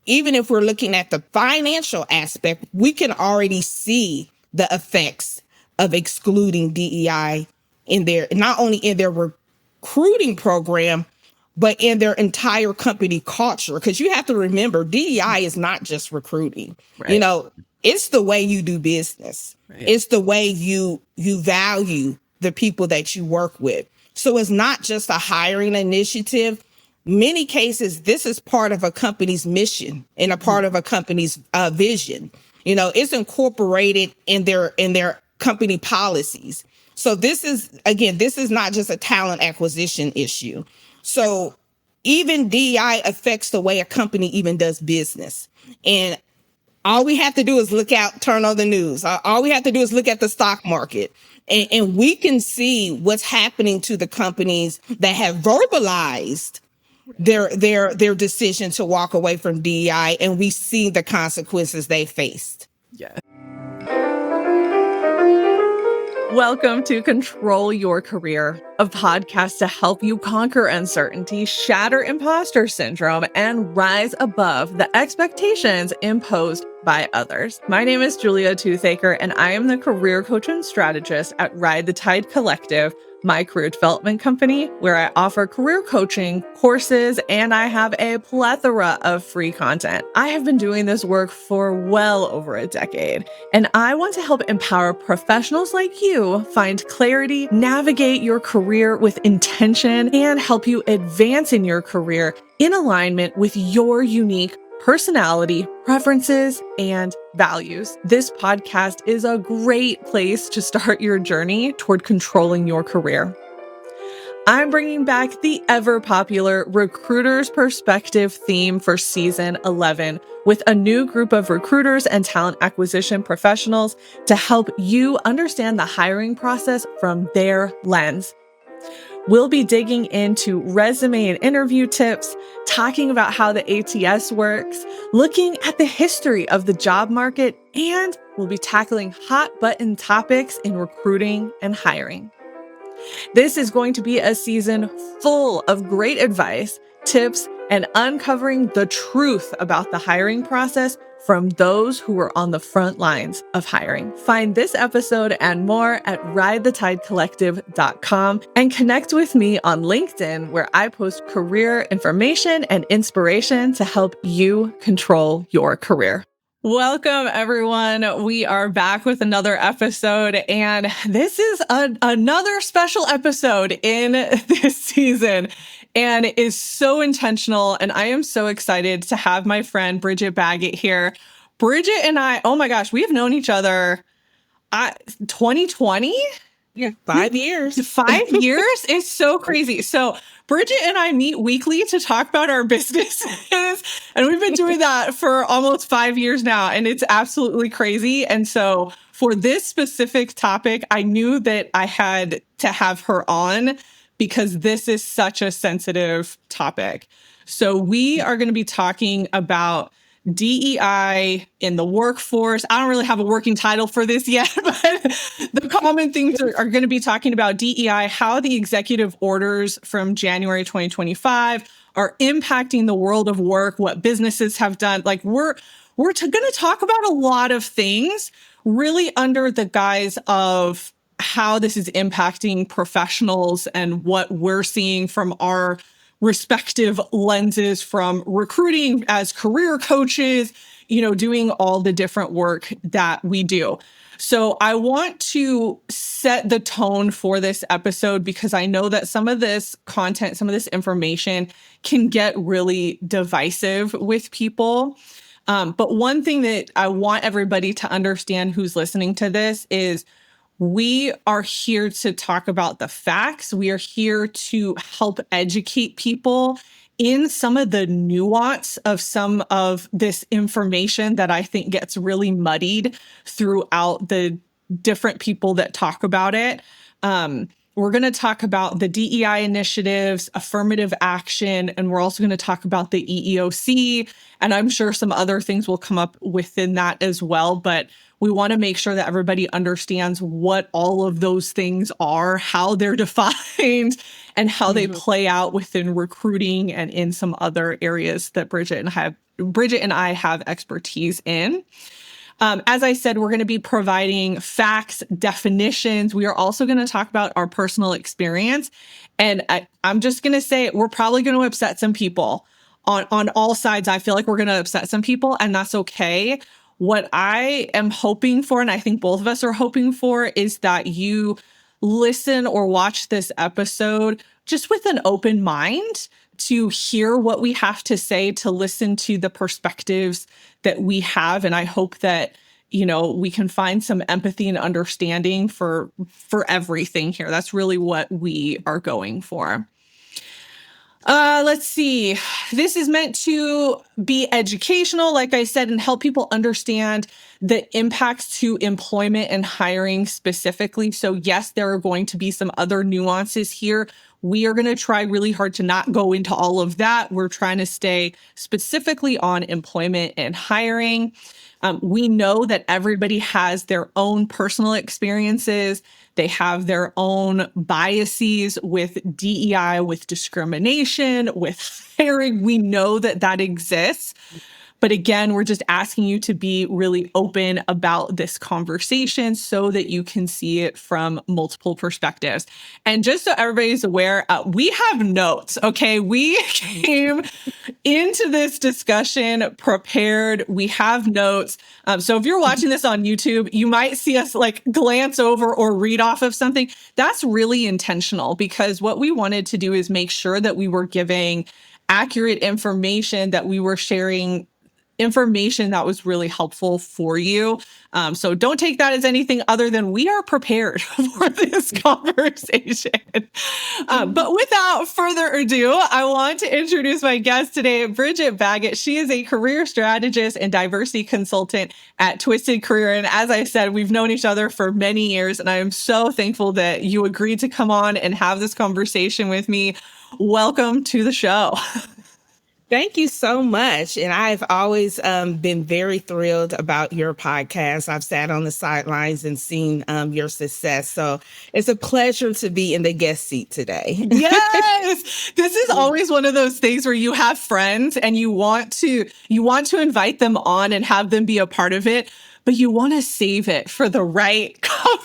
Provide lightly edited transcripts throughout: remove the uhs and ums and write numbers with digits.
even if we're looking at the financial aspect, we can already see the effects of excluding DEI in their, not only in their recruiting program, but in their entire company culture. Because you have to remember, DEI is not just recruiting. Right. You know, it's the way you do business. Right. It's the way you value the people that you work with. So it's not just a hiring initiative. Many cases, this is part of a company's mission and a part of a company's vision. You know, it's incorporated in their company policies. So this is not just a talent acquisition issue. So even DEI affects the way a company even does business. And all we have to do is turn on the news. All we have to do is look at the stock market. And we can see what's happening to the companies that have verbalized their decision to walk away from DEI, and we see the consequences they faced. Yeah. Welcome to Control Your Career, a podcast to help you conquer uncertainty, shatter imposter syndrome, and rise above the expectations imposed by others. My name is Julia Toothaker, and I am the career coach and strategist at Ride the Tide Collective, my career development company, where I offer career coaching courses, and I have a plethora of free content. I have been doing this work for well over a decade, and I want to help empower professionals like you find clarity, navigate your career with intention, and help you advance in your career in alignment with your unique personality, preferences, and values. This podcast is a great place to start your journey toward controlling your career. I'm bringing back the ever-popular Recruiter's Perspective theme for Season 11 with a new group of recruiters and talent acquisition professionals to help you understand the hiring process from their lens. We'll be digging into resume and interview tips, talking about how the ATS works, looking at the history of the job market, and we'll be tackling hot button topics in recruiting and hiring. This is going to be a season full of great advice, tips, and uncovering the truth about the hiring process from those who are on the front lines of hiring. Find this episode and more at ridethetidecollective.com and connect with me on LinkedIn, where I post career information and inspiration to help you control your career. Welcome, everyone. We are back with another episode, and this is another special episode in this season, and is so intentional, and I am so excited to have my friend Bridget Baggett here. Bridget and I, oh my gosh, we have known each other 2020? Yeah, 5 years. 5 years? It's so crazy. So Bridget and I meet weekly to talk about our businesses, and we've been doing that for almost 5 years now, and it's absolutely crazy. And so for this specific topic, I knew that I had to have her on because this is such a sensitive topic. So we are going to be talking about DEI in the workforce. I don't really have a working title for this yet, but the common things are going to be talking about DEI, how the executive orders from January 2025 are impacting the world of work, what businesses have done. Like we're going to talk about a lot of things really under the guise of how this is impacting professionals and what we're seeing from our respective lenses from recruiting as career coaches, doing all the different work that we do. So I want to set the tone for this episode because I know that some of this content, some of this information can get really divisive with people. But one thing that I want everybody to understand who's listening to this is we are here to talk about the facts. We are here to help educate people in some of the nuance of some of this information that I think gets really muddied throughout the different people that talk about it. We're going to talk about the DEI initiatives, affirmative action, and we're also going to talk about the EEOC. And I'm sure some other things will come up within that as well. But we want to make sure that everybody understands what all of those things are, how they're defined, and how they play out within recruiting and in some other areas that Bridget and I have expertise in. As I said, we're going to be providing facts, definitions. We are also going to talk about our personal experience. And I'm just going to say, we're probably going to upset some people on all sides. I feel like we're going to upset some people, and that's okay. What I am hoping for, and I think both of us are hoping for, is that you listen or watch this episode just with an open mind to hear what we have to say, to listen to the perspectives that we have. And I hope that, we can find some empathy and understanding for everything here. That's really what we are going for. Let's see. This is meant to be educational, like I said, and help people understand the impacts to employment and hiring specifically. So yes, there are going to be some other nuances here. We are going to try really hard to not go into all of that. We're trying to stay specifically on employment and hiring. We know that everybody has their own personal experiences. They have their own biases with DEI, with discrimination, with hiring. We know that that exists. But again, we're just asking you to be really open about this conversation so that you can see it from multiple perspectives. And just so everybody's aware, we have notes, okay? We came into this discussion prepared. We have notes. So if you're watching this on YouTube, you might see us like glance over or read off of something. That's really intentional, because what we wanted to do is make sure that we were giving accurate information, that we were sharing information that was really helpful for you. So don't take that as anything other than we are prepared for this conversation. But without further ado, I want to introduce my guest today, Bridget Baggett. She is a career strategist and diversity consultant at Twisted Career. And as I said, we've known each other for many years, and I am so thankful that you agreed to come on and have this conversation with me. Welcome to the show. Thank you so much. And I've always been very thrilled about your podcast. I've sat on the sidelines and seen your success. So it's a pleasure to be in the guest seat today. Yes. This is always one of those things where you have friends and you want to invite them on and have them be a part of it, but you want to save it for the right conversation.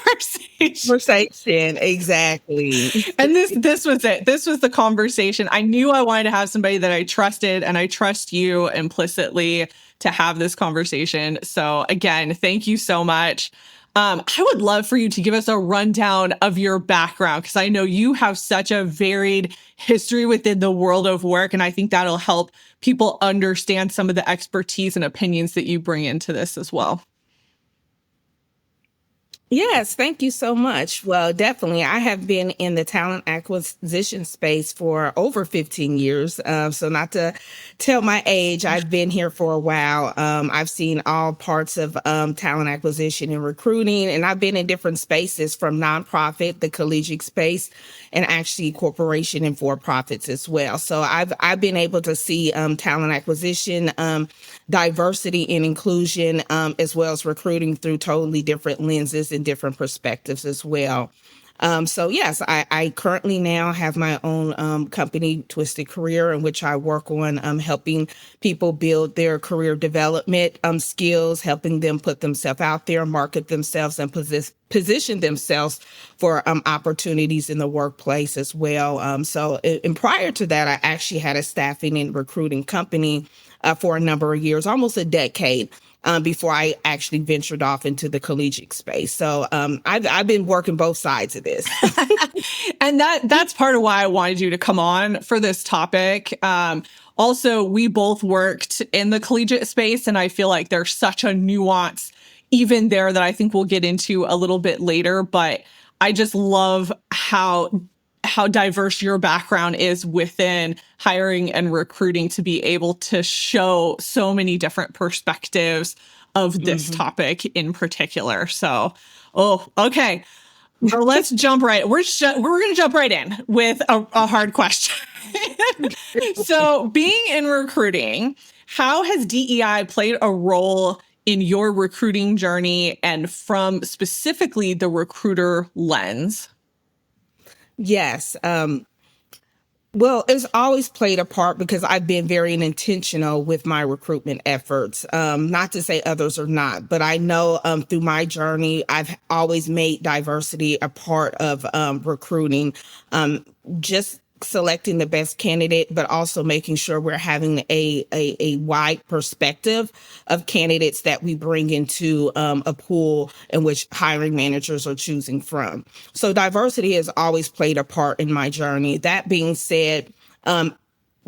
Exactly. And this was it. This was the conversation. I knew I wanted to have somebody that I trusted, and I trust you implicitly to have this conversation. So again, thank you so much. I would love for you to give us a rundown of your background, because I know you have such a varied history within the world of work, and I think that'll help people understand some of the expertise and opinions that you bring into this as well. Yes, thank you so much. Well, definitely. I have been in the talent acquisition space for over 15 years. So not to tell my age, I've been here for a while. I've seen all parts of talent acquisition and recruiting, and I've been in different spaces, from nonprofit, the collegiate space, and actually corporation and for-profits as well. So I've been able to see talent acquisition, diversity and inclusion, as well as recruiting through totally different lenses and different perspectives as well. So yes, I currently now have my own company, Twisted Career, in which I work on helping people build their career development skills, helping them put themselves out there, market themselves, and position themselves for opportunities in the workplace as well. And prior to that, I actually had a staffing and recruiting company for a number of years, almost a decade. Before I actually ventured off into the collegiate space. So I've been working both sides of this. And that's part of why I wanted you to come on for this topic. Also, we both worked in the collegiate space, and I feel like there's such a nuance even there that I think we'll get into a little bit later. But I just love how diverse your background is within hiring and recruiting, to be able to show so many different perspectives of this topic in particular. So, okay. Well, let's jump right. We're going to jump right in with a hard question. So, being in recruiting, how has DEI played a role in your recruiting journey, and from specifically the recruiter lens? Yes. Well, it's always played a part because I've been very intentional with my recruitment efforts. Not to say others are not, but I know through my journey, I've always made diversity a part of recruiting. Just selecting the best candidate, but also making sure we're having a wide perspective of candidates that we bring into a pool in which hiring managers are choosing from. So diversity has always played a part in my journey. That being said,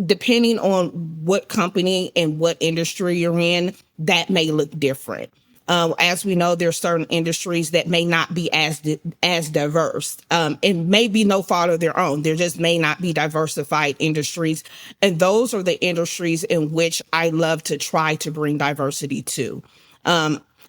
depending on what company and what industry you're in, that may look different. As we know, there are certain industries that may not be as diverse. It may be no fault of their own. There just may not be diversified industries. And those are the industries in which I love to try to bring diversity to.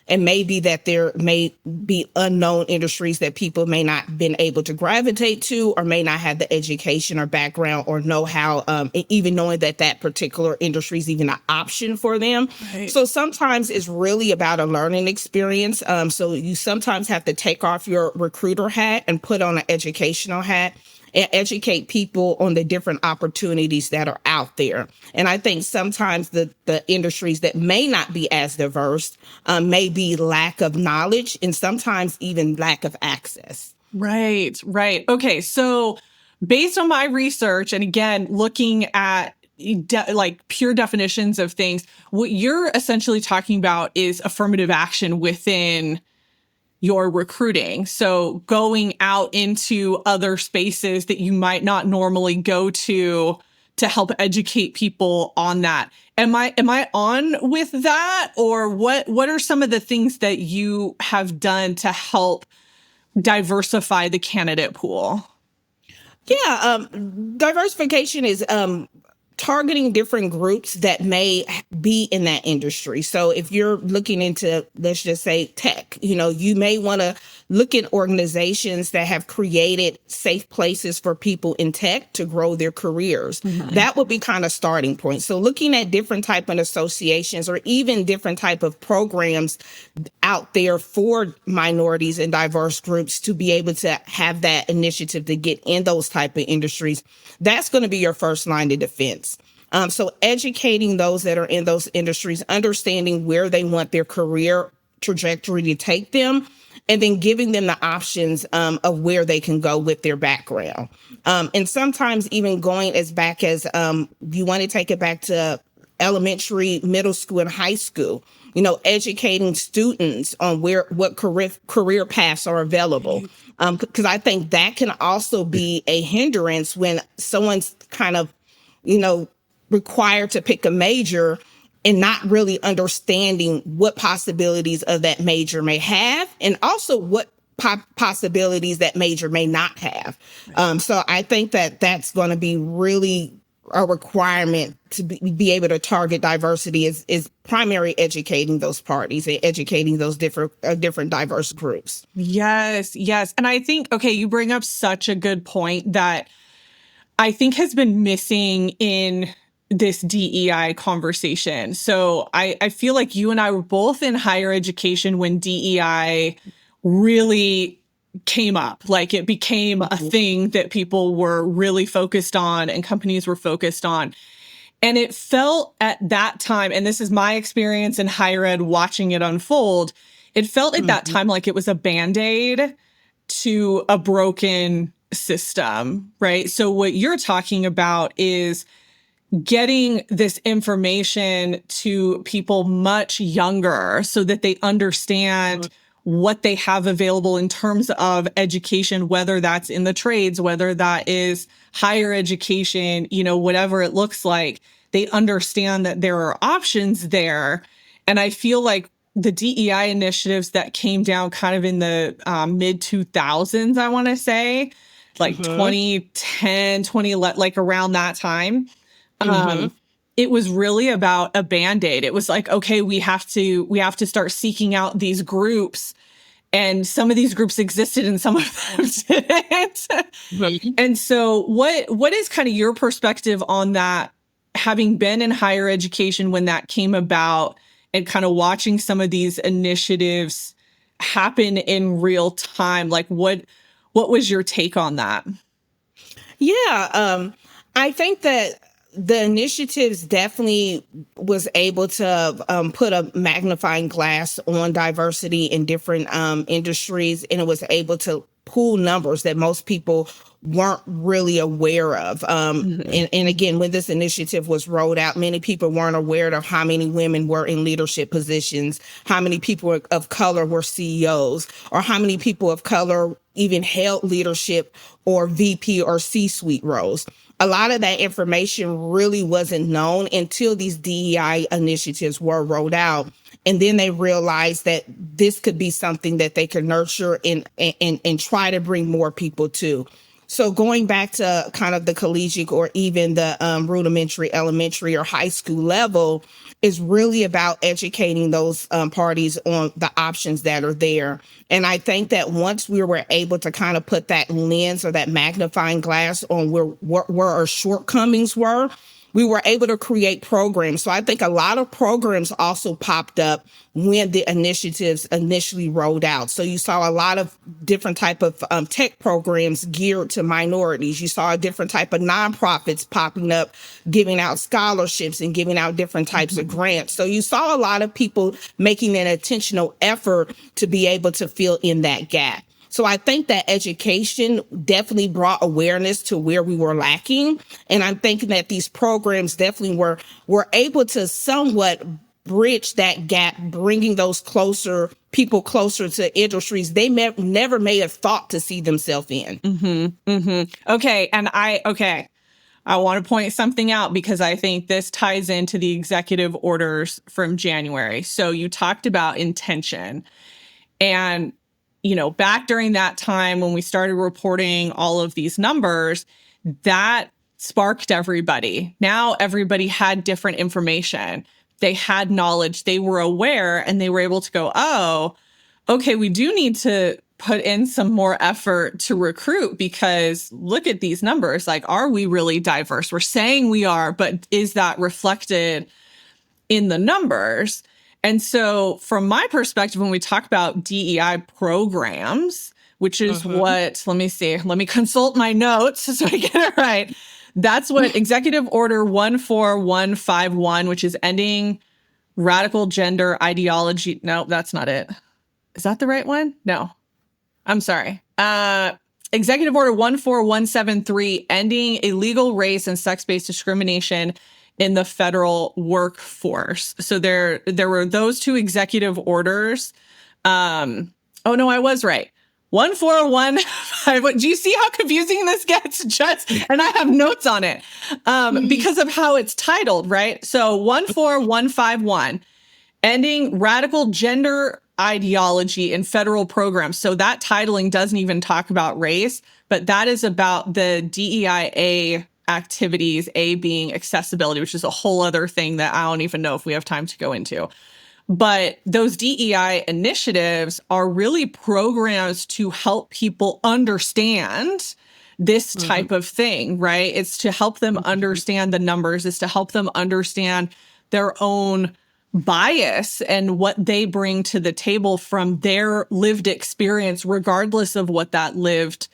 And maybe that there may be unknown industries that people may not been able to gravitate to, or may not have the education or background or know how, even knowing that that particular industry is even an option for them. Right. So sometimes it's really about a learning experience. So you sometimes have to take off your recruiter hat and put on an educational hat and educate people on the different opportunities that are out there. And I think sometimes the industries that may not be as diverse may be lack of knowledge and sometimes even lack of access. Right, right. Okay, so based on my research, and again, looking at like pure definitions of things, what you're essentially talking about is affirmative action within your recruiting. So going out into other spaces that you might not normally go to help educate people on that. Am I on with that? Or what are some of the things that you have done to help diversify the candidate pool? Yeah, diversification is targeting different groups that may be in that industry. So if you're looking into, let's just say, tech, you may want to look at organizations that have created safe places for people in tech to grow their careers. Mm-hmm. That would be kind of starting point. So looking at different type of associations or even different type of programs out there for minorities and diverse groups to be able to have that initiative to get in those type of industries, that's going to be your first line of defense. So educating those that are in those industries, understanding where they want their career trajectory to take them, and then giving them the options of where they can go with their background. And sometimes even going as back as you want to take it back to elementary, middle school, and high school, educating students on what career paths are available. Because I think that can also be a hindrance when someone's kind of, required to pick a major and not really understanding what possibilities of that major may have, and also what possibilities that major may not have. So I think that that's going to be really a requirement to be able to target diversity is primary educating those parties and educating those different diverse groups. Yes, yes. And I think, okay, you bring up such a good point that I think has been missing in this DEI conversation. So I feel like you and I were both in higher education when DEI really came up. Like it became a thing that people were really focused on and companies were focused on. And it felt at that time, and this is my experience in higher ed watching it unfold, it felt at that time like it was a Band-Aid to a broken system, right? So what you're talking about is getting this information to people much younger so that they understand what they have available in terms of education, whether that's in the trades, whether that is higher education, whatever it looks like. They understand that there are options there. And I feel like the DEI initiatives that came down kind of in the mid 2000s, I want to say, like 2010, 2011, like around that time. It was really about a Band-Aid. It was like, okay, we have to start seeking out these groups, and some of these groups existed and some of them didn't. And so what is kind of your perspective on that, having been in higher education when that came about and kind of watching some of these initiatives happen in real time? Like what was your take on that? Yeah. I think that the initiatives definitely was able to put a magnifying glass on diversity in different industries, and it was able to pool numbers that most people weren't really aware of. And again, when this initiative was rolled out, many people weren't aware of how many women were in leadership positions, how many people of color were CEOs, or how many people of color even held leadership or VP or C-suite roles. A lot of that information really wasn't known until these DEI initiatives were rolled out. And then they realized that this could be something that they could nurture and try to bring more people to. So going back to kind of the collegiate or even the rudimentary, elementary or high school level is really about educating those parties on the options that are there. And I think that once we were able to kind of put that lens or that magnifying glass on where our shortcomings were, we were able to create programs. So I think a lot of programs also popped up when the initiatives initially rolled out. So you saw a lot of different type of tech programs geared to minorities. You saw a different type of nonprofits popping up, giving out scholarships and giving out different types of grants. So you saw a lot of people making an intentional effort to be able to fill in that gap. So I think that education definitely brought awareness to where we were lacking. And I'm thinking that these programs definitely were able to somewhat bridge that gap, bringing those people closer to industries they never may have thought to see themselves in. Okay. And I want to point something out because I think this ties into the executive orders from January. So you talked about intention. And back during that time when we started reporting all of these numbers, that sparked everybody. Now everybody had different information. They had knowledge, they were aware, and they were able to go, oh, okay, we do need to put in some more effort to recruit because look at these numbers. Like, are we really diverse? We're saying we are, but is that reflected in the numbers? And so from my perspective, when we talk about DEI programs, which is what, let me consult my notes so I get it right. That's what Executive Order 14151, which is ending radical gender ideology. No, that's not it. Is that the right one? No, I'm sorry. Executive Order 14173, ending illegal race and sex-based discrimination in the federal workforce. So there were those two executive orders. Oh no, I was right. 141. Do you see how confusing this gets? And I have notes on it because of how it's titled, right? So 14151, ending radical gender ideology in federal programs. So that titling doesn't even talk about race, but that is about the DEIA activities, A being accessibility, which is a whole other thing that I don't even know if we have time to go into. But those DEI initiatives are really programs to help people understand this type of thing, right? It's to help them understand the numbers. It's to help them understand their own bias and what they bring to the table from their lived experience, regardless of what that lived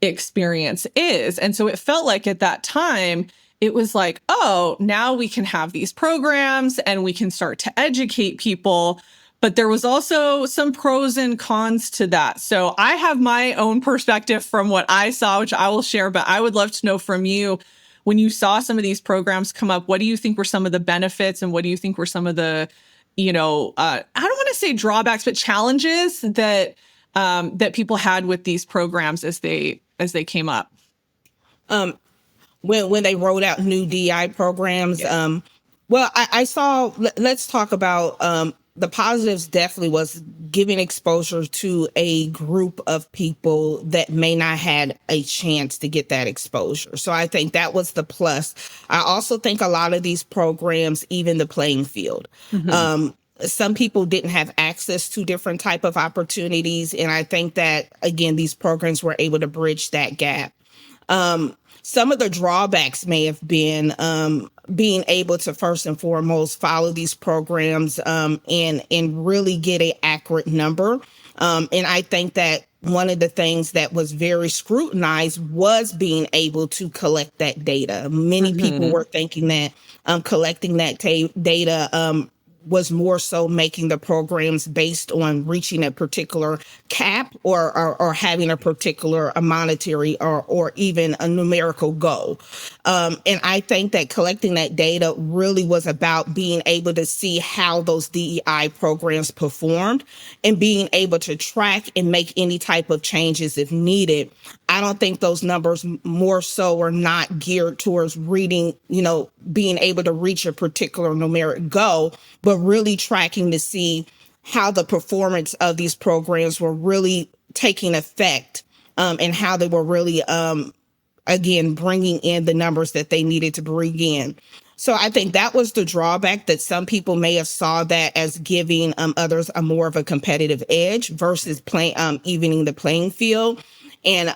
experience is. And so it felt like at that time, it was like, oh, now we can have these programs and we can start to educate people. But there was also some pros and cons to that. So I have my own perspective from what I saw, which I will share, but I would love to know from you, when you saw some of these programs come up, what do you think were some of the benefits and what do you think were some of the, I don't want to say drawbacks, but challenges that that people had with these programs as they came up? When they rolled out new DEI programs, well, I saw. Let's talk about the positives. Definitely was giving exposure to a group of people that may not had a chance to get that exposure. So I think that was the plus. I also think a lot of these programs, even the playing field. Some people didn't have access to different type of opportunities. And I think that, again, these programs were able to bridge that gap. Some of the drawbacks may have been being able to first and foremost follow these programs and really get an accurate number. And I think that one of the things that was very scrutinized was being able to collect that data. Many people were thinking that collecting that data was more so making the programs based on reaching a particular cap or having a particular monetary or even a numerical goal. And I think that collecting that data really was about being able to see how those DEI programs performed and being able to track and make any type of changes if needed. I don't think those numbers more so are not geared towards reading, being able to reach a particular numeric goal, but really tracking to see how the performance of these programs were really taking effect and how they were really, again, bringing in the numbers that they needed to bring in. So I think that was the drawback, that some people may have saw that as giving others a more of a competitive edge versus evening the playing field. And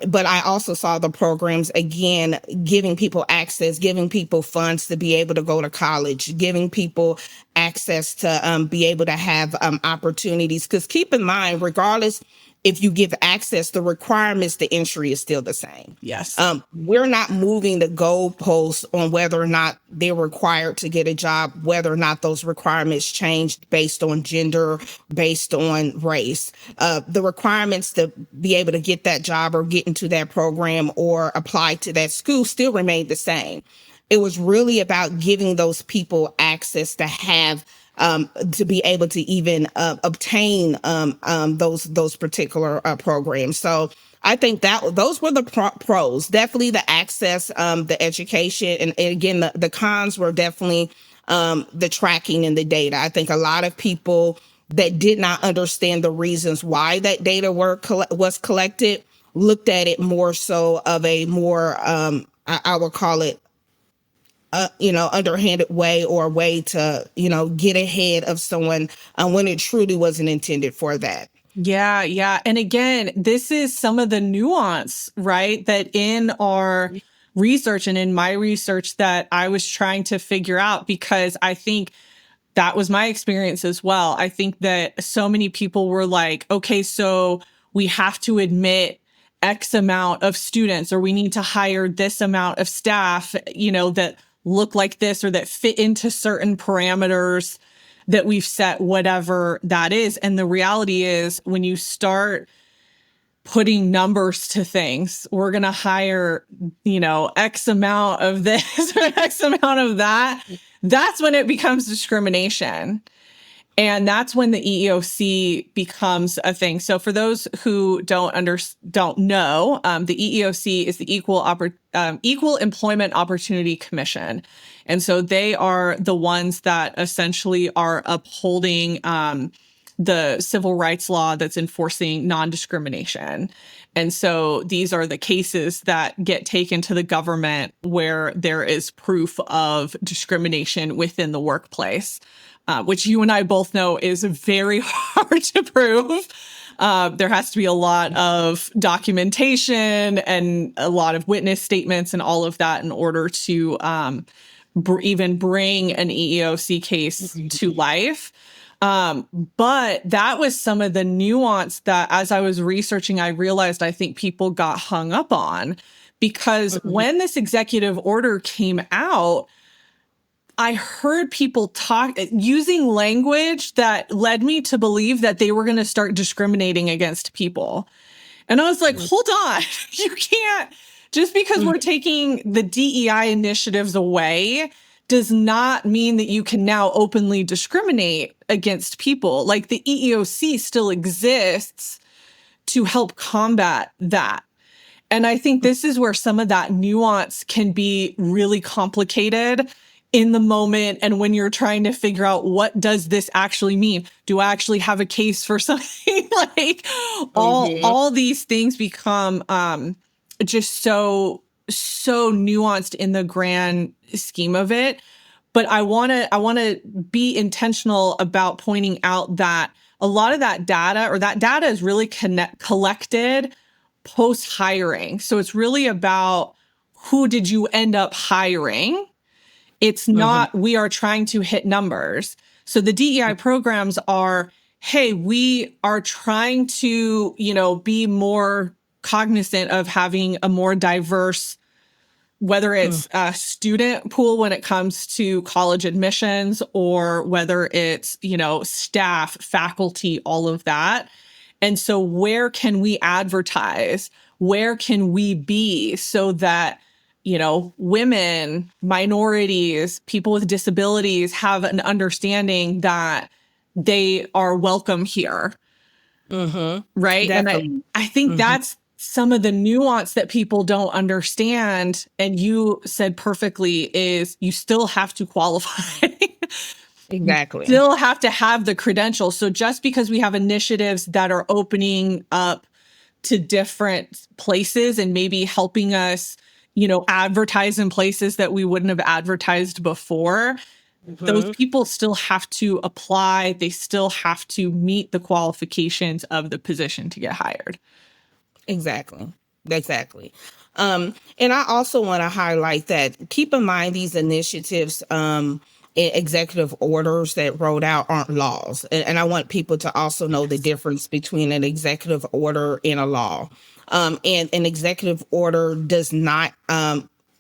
but I also saw the programs, again, giving people access, giving people funds to be able to go to college, giving people access to be able to have opportunities. Because keep in mind, regardless if you give access, the requirements to entry is still the same. Yes. We're not moving the goalposts on whether or not they're required to get a job, whether or not those requirements changed based on gender, based on race. The requirements to be able to get that job or get into that program or apply to that school still remain the same. It was really about giving those people access to have to be able to even obtain those particular programs. So I think that those were the pros. Definitely the access, the education, and again the cons were definitely the tracking and the data. I think a lot of people that did not understand the reasons why that data was collected looked at it more so of a more I would call it underhanded way, or a way to, get ahead of someone when it truly wasn't intended for that. Yeah, yeah. And again, this is some of the nuance, right? That in our research and in my research that I was trying to figure out, because I think that was my experience as well. I think that so many people were like, okay, so we have to admit X amount of students, or we need to hire this amount of staff, that look like this or that fit into certain parameters that we've set, whatever that is. And the reality is, when you start putting numbers to things, we're going to hire, X amount of this or X amount of that. That's when it becomes discrimination. And that's when the EEOC becomes a thing. So for those who don't know, the EEOC is the Equal Employment Opportunity Commission. And so they are the ones that essentially are upholding the civil rights law that's enforcing non-discrimination. And so these are the cases that get taken to the government where there is proof of discrimination within the workplace. Which you and I both know is very hard to prove. There has to be a lot of documentation and a lot of witness statements and all of that in order to even bring an EEOC case to life. But that was some of the nuance that, as I was researching, I realized I think people got hung up on, because when this executive order came out, I heard people talk using language that led me to believe that they were going to start discriminating against people. And I was like, hold on, you can't, just because we're taking the DEI initiatives away does not mean that you can now openly discriminate against people. Like, the EEOC still exists to help combat that. And I think this is where some of that nuance can be really complicated in the moment, and when you're trying to figure out, what does this actually mean? Do I actually have a case for something? Like, all these things become just so nuanced in the grand scheme of it. But I want to be intentional about pointing out that a lot of that data is really collected post-hiring. So it's really about, who did you end up hiring It's not, we are trying to hit numbers. So the DEI programs are, hey, we are trying to, be more cognizant of having a more diverse, whether it's a student pool when it comes to college admissions, or whether it's, staff, faculty, all of that. And so where can we advertise? Where can we be so that, women, minorities, people with disabilities have an understanding that they are welcome here. Right. Definitely. And I think that's some of the nuance that people don't understand. And you said perfectly is you still have to qualify. Exactly. Still have to have the credentials. So just because we have initiatives that are opening up to different places and maybe helping us, advertise in places that we wouldn't have advertised before, those people still have to apply. They still have to meet the qualifications of the position to get hired. Exactly. And I also want to highlight that keep in mind these initiatives, executive orders that rolled out aren't laws. And I want people to also know the difference between an executive order and a law. And an executive order does not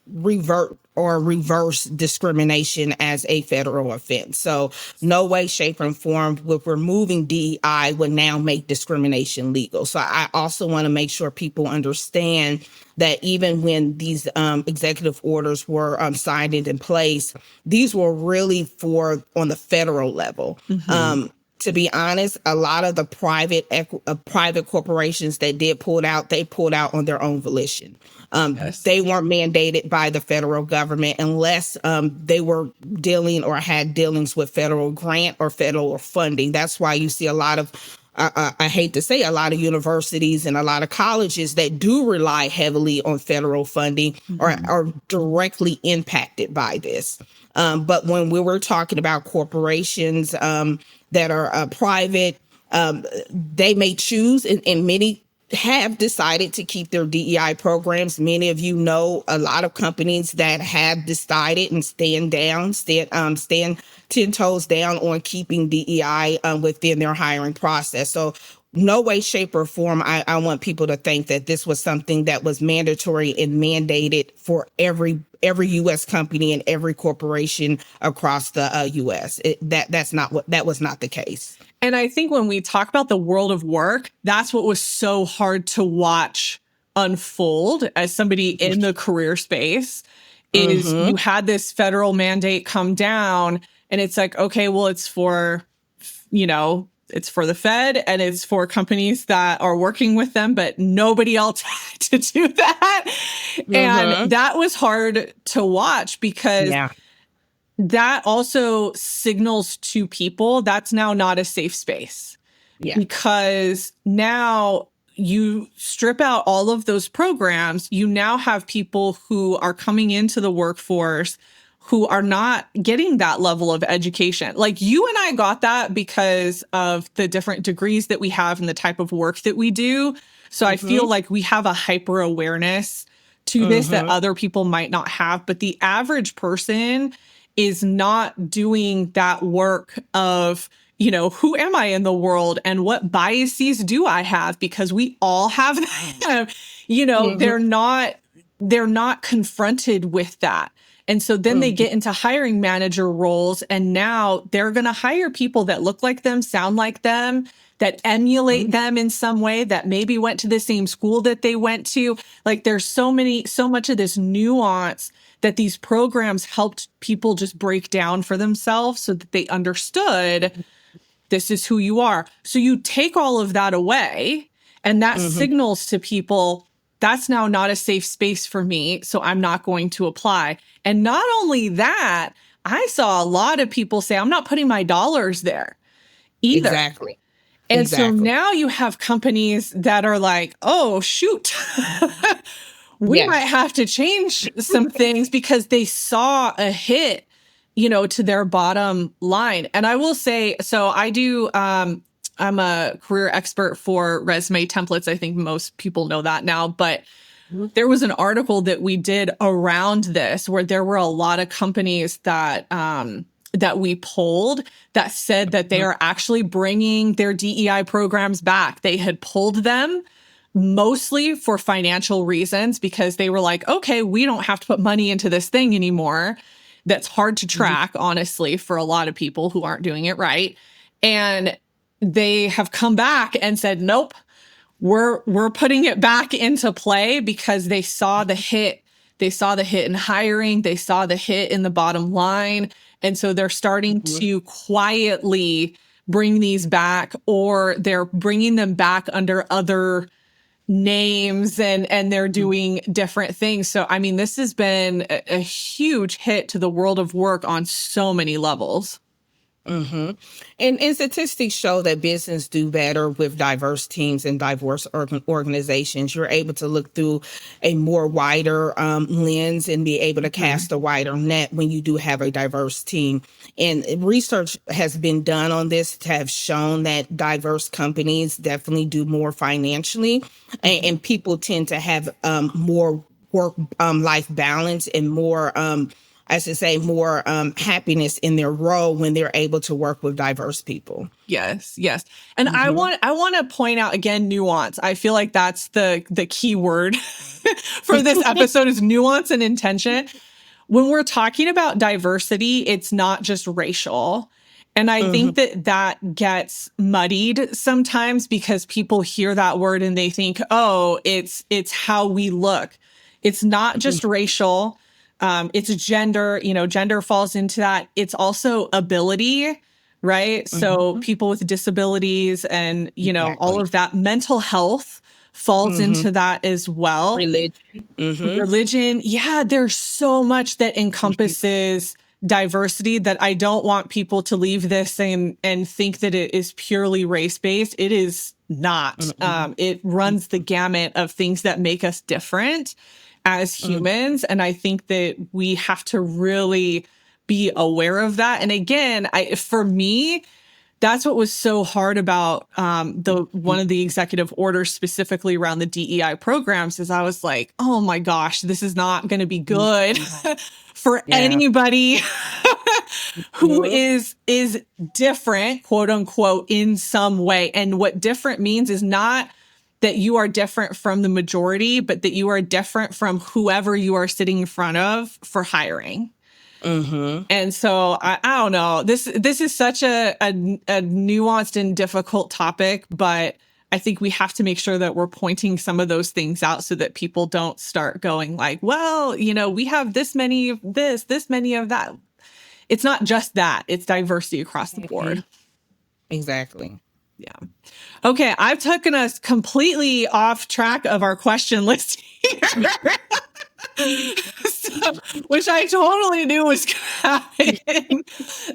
revert or reverse discrimination as a federal offense. So no way, shape, or form with removing DEI would now make discrimination legal. So I also want to make sure people understand that even when these executive orders were signed into place, these were really for on the federal level. To be honest, a lot of the private corporations that did pull out, they pulled out on their own volition. They weren't mandated by the federal government unless they were dealing or had dealings with federal grant or federal funding. That's why you see a lot of, I hate to say, a lot of universities and a lot of colleges that do rely heavily on federal funding are directly impacted by this. But when we were talking about corporations that are private, they may choose, and many have decided to keep their DEI programs. Many of you know a lot of companies that have decided and stand 10 toes down on keeping DEI within their hiring process. So no way, shape, or form, I want people to think that this was something that was mandatory and mandated for every U.S. company and every corporation across the U.S. That was not the case. And I think when we talk about the world of work, that's what was so hard to watch unfold as somebody in the career space is you had this federal mandate come down and it's like, okay, well, it's for, it's for the Fed and it's for companies that are working with them, but nobody else had to do that. And that was hard to watch because that also signals to people that's now not a safe space. Because now you strip out all of those programs, you now have people who are coming into the workforce who are not getting that level of education. Like you and I got that because of the different degrees that we have and the type of work that we do. So I feel like we have a hyper awareness to this that other people might not have. But the average person is not doing that work of, who am I in the world and what biases do I have? Because we all have them. They're not confronted with that. And so then they get into hiring manager roles and now they're going to hire people that look like them, sound like them, that emulate them in some way, that maybe went to the same school that they went to. Like there's so much of this nuance that these programs helped people just break down for themselves so that they understood this is who you are. So you take all of that away and that signals to people, that's now not a safe space for me, so I'm not going to apply. And not only that, I saw a lot of people say, I'm not putting my dollars there either. Exactly. And so now you have companies that are like, oh, shoot, we might have to change some things because they saw a hit, to their bottom line. And I will say, so I do, I'm a career expert for resume templates. I think most people know that now, but there was an article that we did around this where there were a lot of companies that that we polled that said that they are actually bringing their DEI programs back. They had pulled them mostly for financial reasons because they were like, okay, we don't have to put money into this thing anymore. That's hard to track, honestly, for a lot of people who aren't doing it right. And they have come back and said, nope, we're putting it back into play because they saw the hit. They saw the hit in hiring. They saw the hit in the bottom line. And so they're starting to quietly bring these back, or they're bringing them back under other names, and they're doing different things. So, I mean, this has been a huge hit to the world of work on so many levels. And statistics show that business do better with diverse teams and diverse organizations. You're able to look through a more wider lens and be able to cast a wider net when you do have a diverse team. And research has been done on this to have shown that diverse companies definitely do more financially, and people tend to have more work-life balance and more I should say more happiness in their role when they're able to work with diverse people. Yes, yes. And I want to point out again, nuance. I feel like that's the key word for this episode is nuance and intention. When we're talking about diversity, it's not just racial. And I think that gets muddied sometimes because people hear that word and they think, oh, it's how we look. It's not just racial. It's gender, gender falls into that. It's also ability, right? So people with disabilities and, all of that. Mental health falls into that as well. Religion. Yeah, there's so much that encompasses diversity that I don't want people to leave this and think that it is purely race-based. It is not. It runs the gamut of things that make us different as humans. And I think that we have to really be aware of that. And again, for me, that's what was so hard about one of the executive orders specifically around the DEI programs is I was like, oh my gosh, this is not going to be good for anybody who is different, quote unquote, in some way. And what different means is not that you are different from the majority, but that you are different from whoever you are sitting in front of for hiring. And so I don't know. This is such a nuanced and difficult topic, but I think we have to make sure that we're pointing some of those things out so that people don't start going like, well, we have this many of this many of that. It's not just that. It's diversity across the board. Exactly. Yeah. Okay. I've taken us completely off track of our question list here. Which I totally knew was going to happen.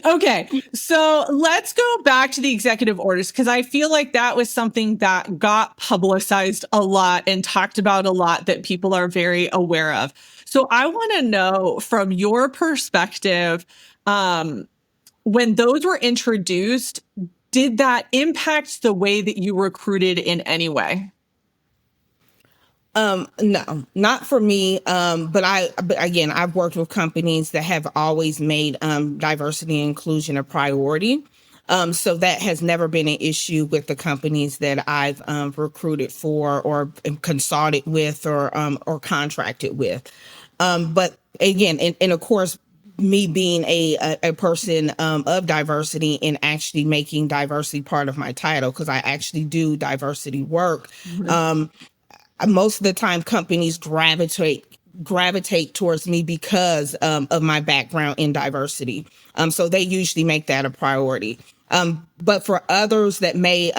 Okay. So let's go back to the executive orders because I feel like that was something that got publicized a lot and talked about a lot that people are very aware of. So I want to know from your perspective, when those were introduced, did that impact the way that you recruited in any way? No, not for me. But again, I've worked with companies that have always made diversity and inclusion a priority. So that has never been an issue with the companies that I've recruited for or consulted with or contracted with. But again, and of course, me being a person of diversity and actually making diversity part of my title, because I actually do diversity work. Most of the time companies gravitate towards me because of my background in diversity. So they usually make that a priority. But for others that may,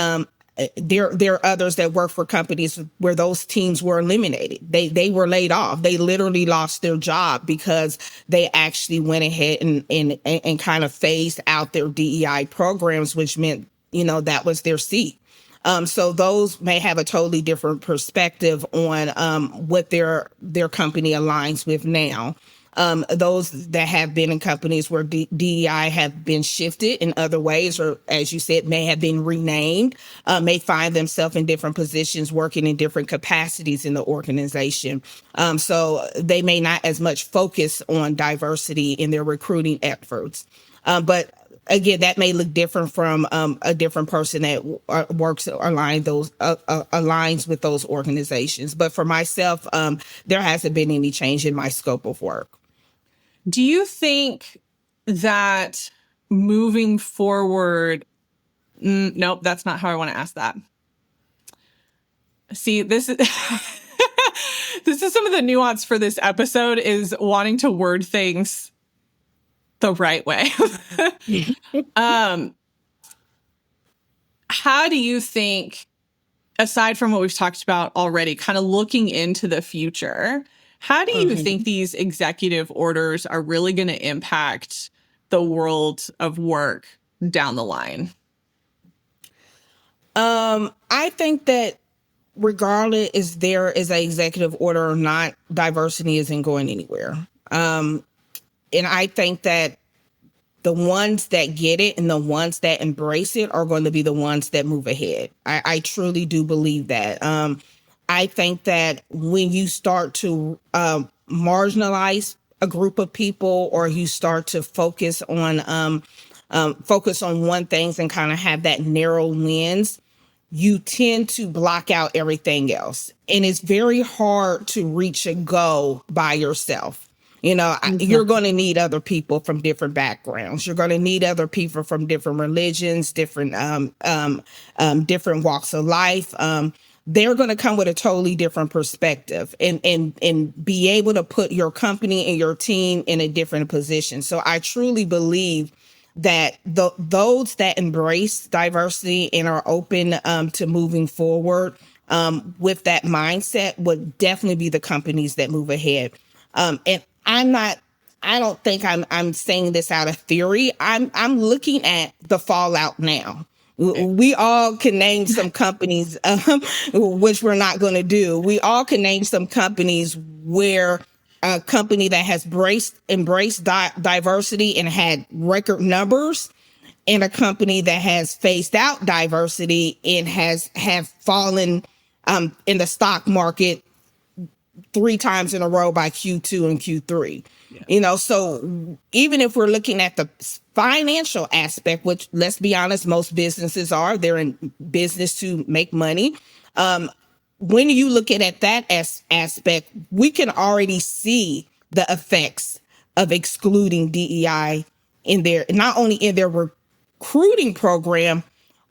there are others that work for companies where those teams were eliminated. They were laid off. They literally lost their job because they actually went ahead and kind of phased out their DEI programs, which meant, that was their seat. So those may have a totally different perspective on what their company aligns with now. Those that have been in companies where DEI have been shifted in other ways, or as you said, may have been renamed, may find themselves in different positions, working in different capacities in the organization. So they may not as much focus on diversity in their recruiting efforts. But again, that may look different from a different person that works or aligns with those organizations. But for myself, there hasn't been any change in my scope of work. Do you think that moving forward, nope, that's not how I want to ask that. See, this is this is some of the nuance for this episode, is wanting to word things the right way. How do you think, aside from what we've talked about already, kind of looking into the future, how do you think these executive orders are really going to impact the world of work down the line? I think that regardless if there is an executive order or not, diversity isn't going anywhere. And I think that the ones that get it and the ones that embrace it are going to be the ones that move ahead. I truly do believe that. I think that when you start to marginalize a group of people, or you start to focus on one thing and kind of have that narrow lens, you tend to block out everything else. And it's very hard to reach a goal by yourself. You know, you're going to need other people from different backgrounds. You're going to need other people from different religions, different different walks of life. They're going to come with a totally different perspective and be able to put your company and your team in a different position. So I truly believe that those that embrace diversity and are open to moving forward with that mindset would definitely be the companies that move ahead. And I don't think I'm saying this out of theory. I'm looking at the fallout now. We all can name some companies, which we're not going to do. We all can name some companies where a company that has embraced diversity and had record numbers, and a company that has phased out diversity and have fallen in the stock market 3 times in a row by Q2 and Q3. Yeah. You know, so even if we're looking at the financial aspect, which, let's be honest, most businesses they're in business to make money. When you look at that aspect, we can already see the effects of excluding DEI in their, not only in their recruiting program,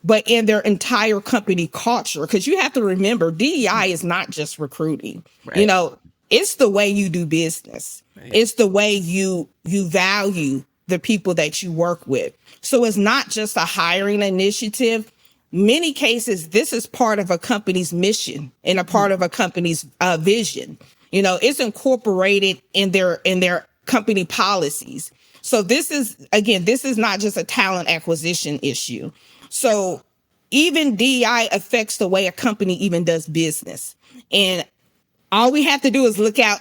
but in their entire company culture. Because you have to remember, DEI is not just recruiting. Right. You know, it's the way you do business. Right. It's the way you value the people that you work with. So it's not just a hiring initiative. Many cases, this is part of a company's mission and a part of a company's vision. You know, it's incorporated in their company policies. So this is not just a talent acquisition issue. So even DEI affects the way a company even does business. And all we have to do is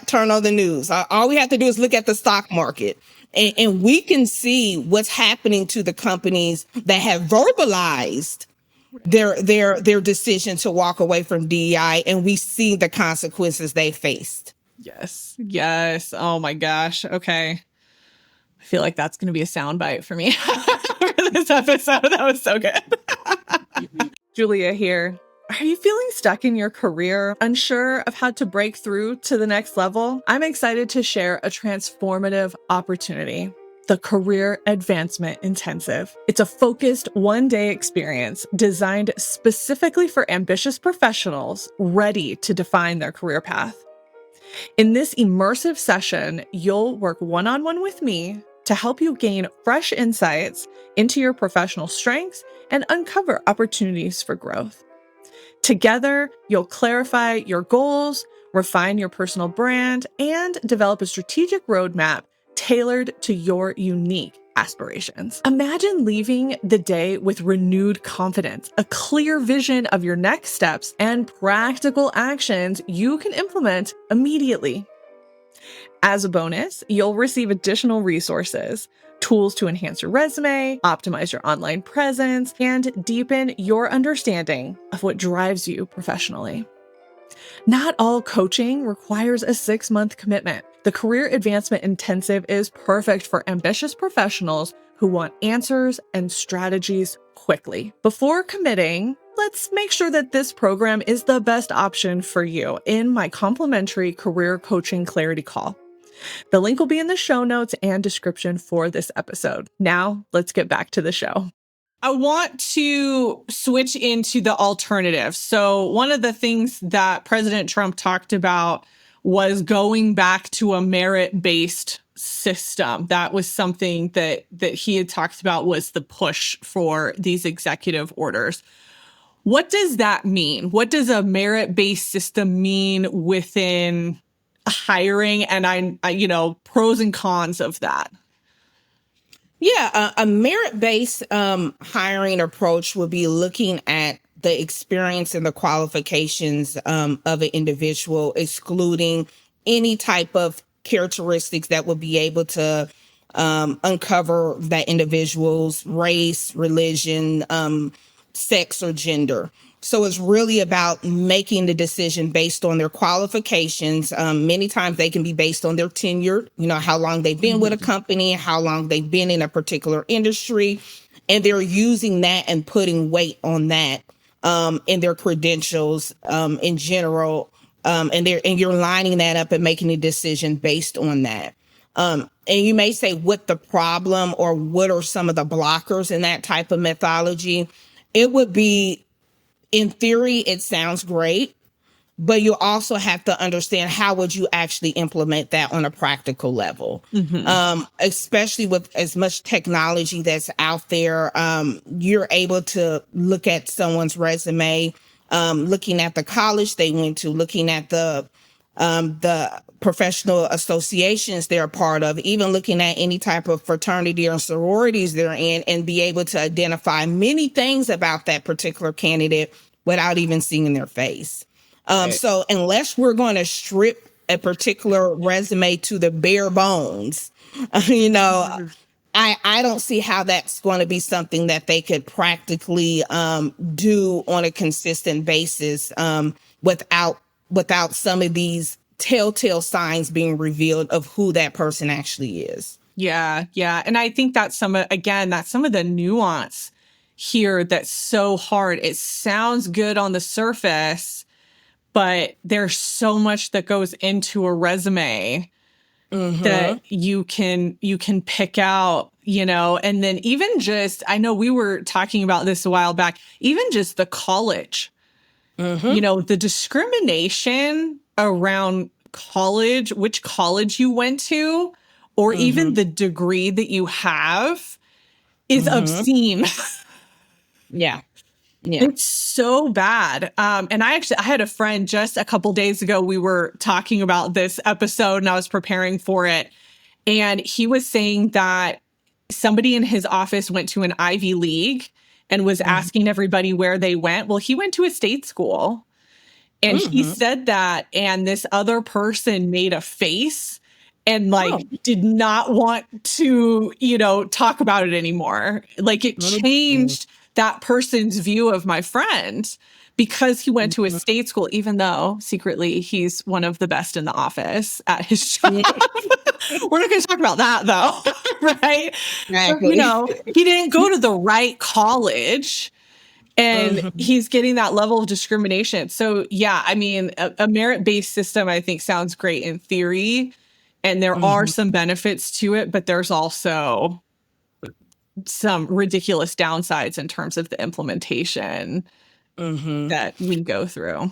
turn on the news. All we have to do is look at the stock market. And we can see what's happening to the companies that have verbalized their decision to walk away from DEI, and we see the consequences they faced. Yes. Oh my gosh. Okay. I feel like that's going to be a soundbite for me for this episode. That was so good. Julia here. Are you feeling stuck in your career, unsure of how to break through to the next level? I'm excited to share a transformative opportunity, the Career Advancement Intensive. It's a focused one-day experience designed specifically for ambitious professionals ready to define their career path. In this immersive session, you'll work one-on-one with me to help you gain fresh insights into your professional strengths and uncover opportunities for growth. Together, you'll clarify your goals, refine your personal brand, and develop a strategic roadmap tailored to your unique aspirations. Imagine leaving the day with renewed confidence, a clear vision of your next steps, and practical actions you can implement immediately. As a bonus, you'll receive additional resources, tools to enhance your resume, optimize your online presence, and deepen your understanding of what drives you professionally. Not all coaching requires a 6-month commitment. The Career Advancement Intensive is perfect for ambitious professionals who want answers and strategies quickly. Before committing, let's make sure that this program is the best option for you in my complimentary career coaching clarity call. The link will be in the show notes and description for this episode. Now, let's get back to the show. I want to switch into the alternative. So one of the things that President Trump talked about was going back to a merit-based system. That was something that he had talked about, was the push for these executive orders. What does that mean? What does a merit-based system mean within hiring, and pros and cons of that? Yeah, a merit-based hiring approach would be looking at the experience and the qualifications of an individual, excluding any type of characteristics that would be able to uncover that individual's race, religion, sex, or gender. So it's really about making the decision based on their qualifications. Many times they can be based on their tenure, how long they've been with a company, how long they've been in a particular industry, and they're using that and putting weight on that in their credentials in general. And you're lining that up and making a decision based on that. And you may say, what the problem or what are some of the blockers in that type of methodology? It would be, in theory, it sounds great, but you also have to understand how would you actually implement that on a practical level, especially with as much technology that's out there. You're able to look at someone's resume, looking at the college they went to, looking at the professional associations they're a part of, even looking at any type of fraternity or sororities they're in, and be able to identify many things about that particular candidate without even seeing their face. Right. So unless we're going to strip a particular resume to the bare bones, I don't see how that's going to be something that they could practically do on a consistent basis without some of these telltale signs being revealed of who that person actually is. Yeah. And I think that's some of the nuance here that's so hard. It sounds good on the surface, but there's so much that goes into a resume that you can pick out, and then even just, I know we were talking about this a while back, even just the college, the discrimination around college, which college you went to, or even the degree that you have is obscene. Yeah. It's so bad. And I had a friend just a couple days ago, we were talking about this episode and I was preparing for it. And he was saying that somebody in his office went to an Ivy League and was asking everybody where they went. Well, he went to a state school. And he said that, and this other person made a face and did not want to, talk about it anymore. Like, it changed that person's view of my friend because he went to a state school, even though secretly he's one of the best in the office at his job. We're not going to talk about that, though, right? Exactly. He didn't go to the right college. And he's getting that level of discrimination. So, yeah, I mean, a merit-based system, I think, sounds great in theory. And there are some benefits to it, but there's also some ridiculous downsides in terms of the implementation that we go through.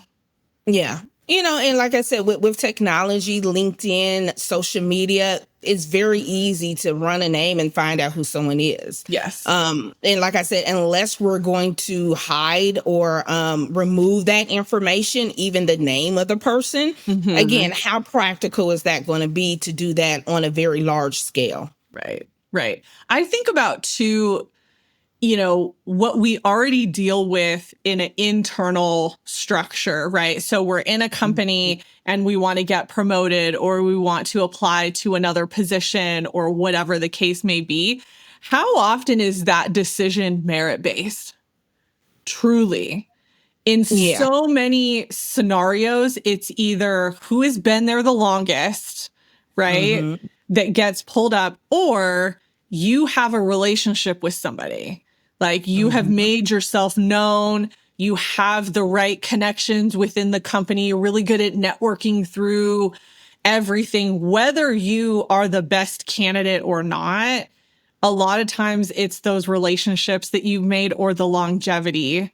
Yeah. And like I said, with technology, LinkedIn, social media, it's very easy to run a name and find out who someone is. Yes. And like I said, unless we're going to hide or remove that information, even the name of the person, again, how practical is that going to be to do that on a very large scale? Right. I think about, too, what we already deal with in an internal structure, right? So we're in a company and we want to get promoted or we want to apply to another position or whatever the case may be. How often is that decision merit-based? Truly. In Yeah. so many scenarios, it's either who has been there the longest, right? Mm-hmm. That gets pulled up, or you have a relationship with somebody. Like you have Mm-hmm. made yourself known, you have the right connections within the company, you're really good at networking through everything, whether you are the best candidate or not. A lot of times it's those relationships that you've made or the longevity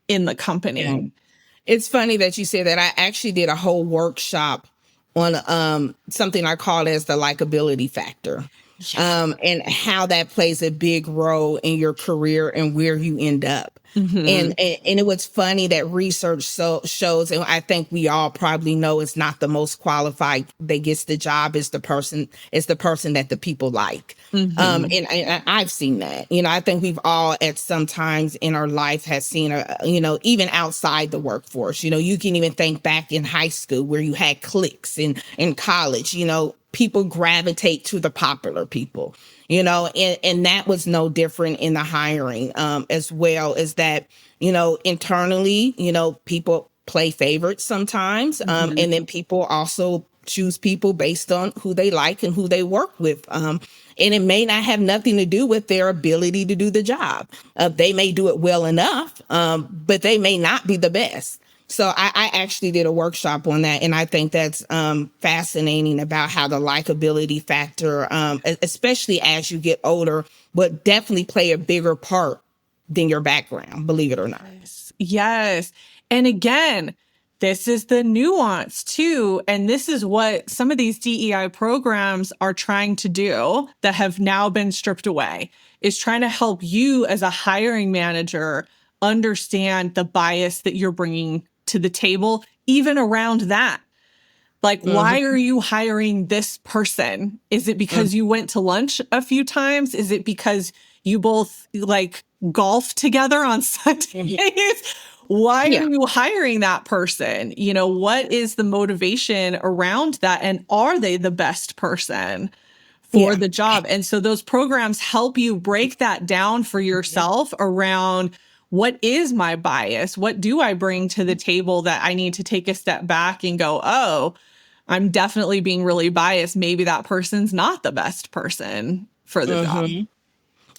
in the Yeah. company. It's funny that you say that. I actually did a whole workshop on something I call as the likability factor, Yeah. and how that plays a big role in your career and where you end up. Mm-hmm. And it was funny that research shows, and I think we all probably know, it's not the most qualified that gets the job. It's the person that the people like. Mm-hmm. And I've seen that. I think we've all at some times in our life has seen even outside the workforce. You can even think back in high school where you had cliques, in college. People gravitate to the popular people. And that was no different in the hiring, as well as that. Internally, people play favorites sometimes, Mm-hmm. and then people also choose people based on who they like and who they work with. And it may not have nothing to do with their ability to do the job. They may do it well enough, but they may not be the best. So I actually did a workshop on that, and I think that's fascinating about how the likability factor, especially as you get older, but definitely play a bigger part than your background, believe it or not. Yes. And again, this is the nuance too. And this is what some of these DEI programs are trying to do that have now been stripped away, is trying to help you as a hiring manager understand the bias that you're bringing to the table, even around that. Like, why Mm-hmm. are you hiring this person? Is it because you went to lunch a few times? Is it because you both like golf together on Mm-hmm. Sundays? Why Yeah. are you hiring that person? What is the motivation around that? And are they the best person for Yeah. the job? And so those programs help you break that down for yourself around, what is my bias? What do I bring to the table that I need to take a step back and go, oh, I'm definitely being really biased. Maybe that person's not the best person for the job. Mm-hmm.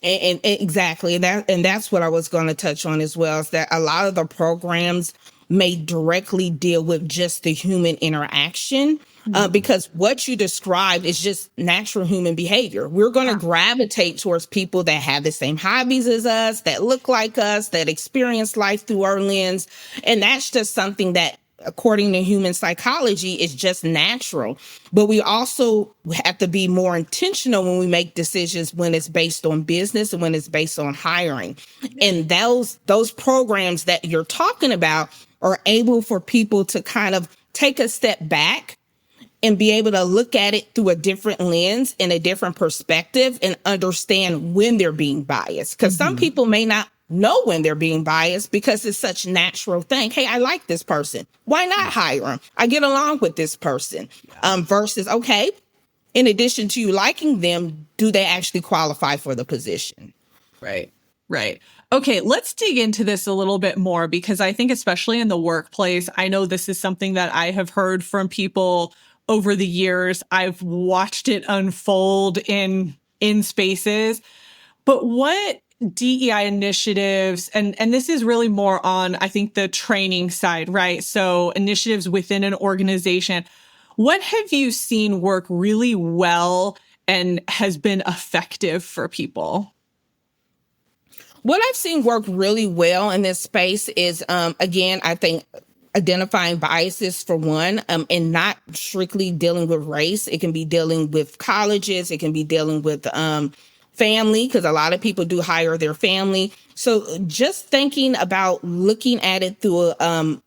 And exactly, and that's what I was going to touch on as well, is that a lot of the programs may directly deal with just the human interaction, Mhm. because what you described is just natural human behavior. We're going to Yeah. gravitate towards people that have the same hobbies as us, that look like us, that experience life through our lens, and that's just something that, according to human psychology, is just natural. But we also have to be more intentional when we make decisions, when it's based on business and when it's based on hiring. And those programs that you're talking about are able for people to kind of take a step back and be able to look at it through a different lens and a different perspective and understand when they're being biased. Because some Mhm. people may not know when they're being biased because it's such a natural thing. Hey, I like this person. Why not hire them? I get along with this person. Versus, okay, in addition to you liking them, do they actually qualify for the position? Right. Right. Okay, let's dig into this a little bit more, because I think especially in the workplace, I know this is something that I have heard from people over the years. I've watched it unfold in spaces. But what DEI initiatives, and this is really more on, I think, the training side, right? So initiatives within an organization, what have you seen work really well and has been effective for people? What I've seen work really well in this space is, again, I think identifying biases for one, and not strictly dealing with race. It can be dealing with colleges. It can be dealing with family, because a lot of people do hire their family. So just thinking about looking at it through,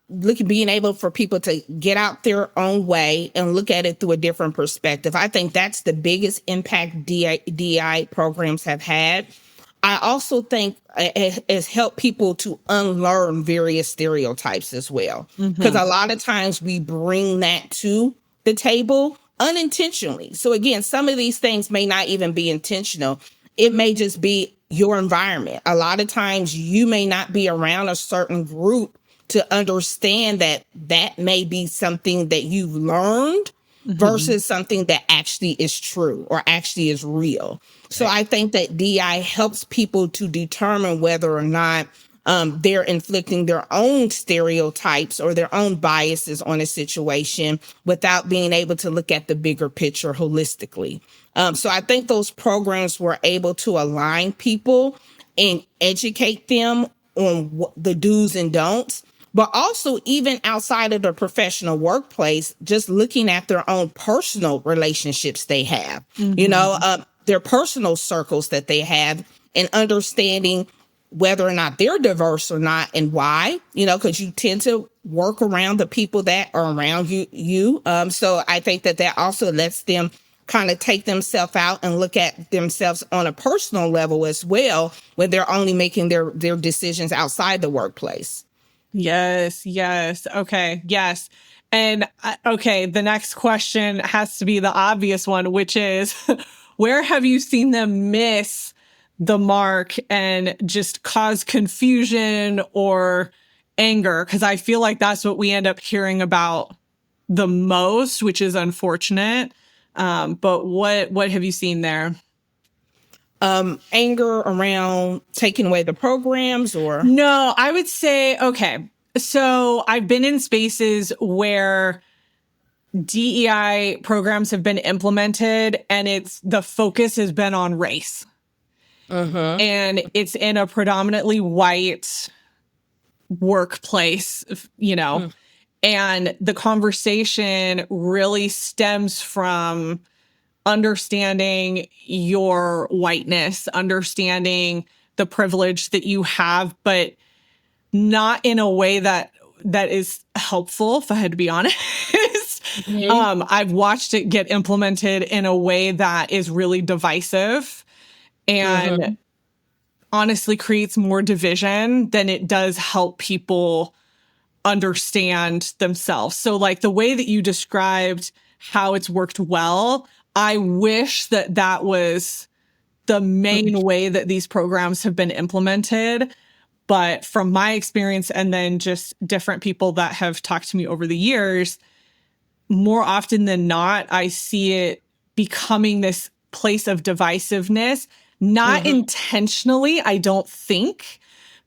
being able for people to get out their own way and look at it through a different perspective. I think that's the biggest impact DEI programs have had. I also think it has helped people to unlearn various stereotypes as well. Because a lot of times we bring that to the table unintentionally. So again, some of these things may not even be intentional. It may just be your environment. A lot of times you may not be around a certain group to understand that that may be something that you've learned versus something that actually is true or actually is real. So I think that DEI helps people to determine whether or not they're inflicting their own stereotypes or their own biases on a situation without being able to look at the bigger picture holistically. So I think those programs were able to align people and educate them on the do's and don'ts, but also even outside of the professional workplace, just looking at their own personal relationships they have, their personal circles that they have, and understanding whether or not they're diverse or not and why, because you tend to work around the people that are around you. So I think that also lets them kind of take themselves out and look at themselves on a personal level as well, when they're only making their decisions outside the workplace. Yes. Okay. Yes. And okay, the next question has to be the obvious one, which is where have you seen them miss the mark and just cause confusion or anger? Because I feel like that's what we end up hearing about the most, which is unfortunate. But what have you seen there? Anger around taking away the programs, or? No, I would say, okay. So I've been in spaces where DEI programs have been implemented and the focus has been on race. And it's in a predominantly white workplace, and the conversation really stems from understanding your whiteness, understanding the privilege that you have, but not in a way that is helpful, if I had to be honest. I've watched it get implemented in a way that is really divisive and honestly creates more division than it does help people understand themselves. So like the way that you described how it's worked well, I wish that was the main way that these programs have been implemented. But from my experience and then just different people that have talked to me over the years, more often than not, I see it becoming this place of divisiveness, not intentionally, I don't think,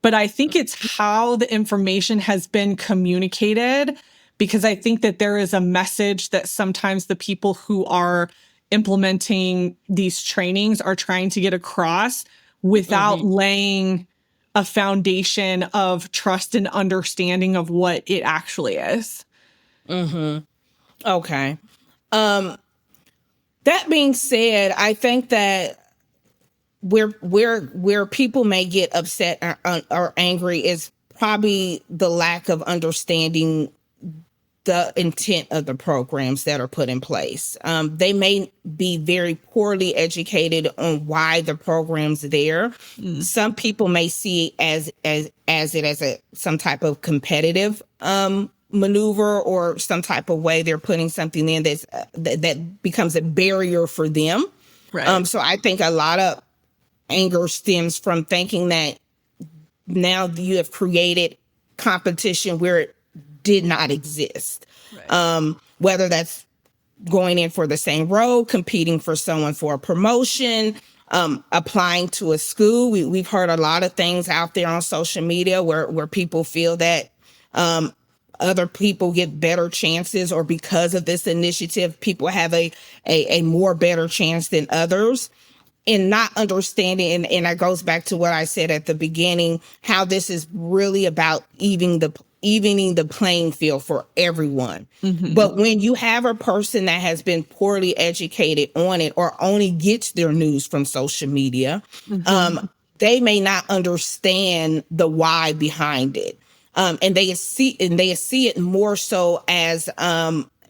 but I think it's how the information has been communicated, because I think that there is a message that sometimes the people who are implementing these trainings are trying to get across without laying a foundation of trust and understanding of what it actually is. Okay. That being said, I think that where people may get upset or angry is probably the lack of understanding the intent of the programs that are put in place. They may be very poorly educated on why the program's there. Some people may see it as some type of competitive maneuver or some type of way they're putting something in that becomes a barrier for them. Right. So I think a lot of anger stems from thinking that now you have created competition where it did not exist. Right. Whether that's going in for the same role, competing for someone for a promotion, applying to a school. We've heard a lot of things out there on social media where people feel that other people get better chances, or because of this initiative, people have a more better chance than others. And not understanding, and it goes back to what I said at the beginning, how this is really about evening the playing field for everyone. But when you have a person that has been poorly educated on it or only gets their news from social media, they may not understand the why behind it. And they see it more so as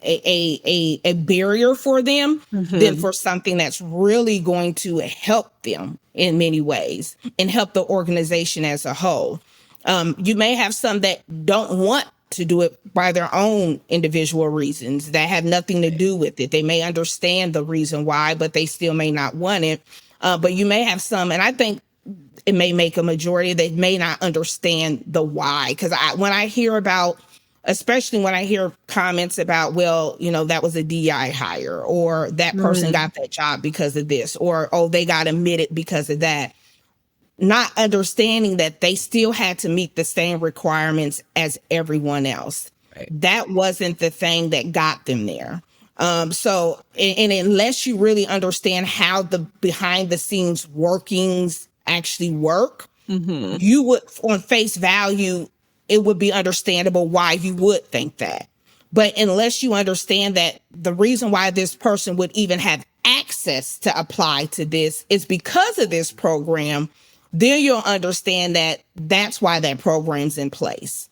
a barrier for them than for something that's really going to help them in many ways and help the organization as a whole. You may have some that don't want to do it by their own individual reasons that have nothing to do with it. They may understand the reason why, but they still may not want it. But you may have some, and I think it may make a majority that may not understand the why. Because when I hear about, especially when I hear comments about, well, that was a DEI hire, or that person got that job because of this, or, oh, they got admitted because of that. Not understanding that they still had to meet the same requirements as everyone else. Right. That wasn't the thing that got them there. So unless you really understand how the behind the scenes workings actually work, you would, on face value, it would be understandable why you would think that. But unless you understand that the reason why this person would even have access to apply to this is because of this program, then you'll understand that that's why that program's in place.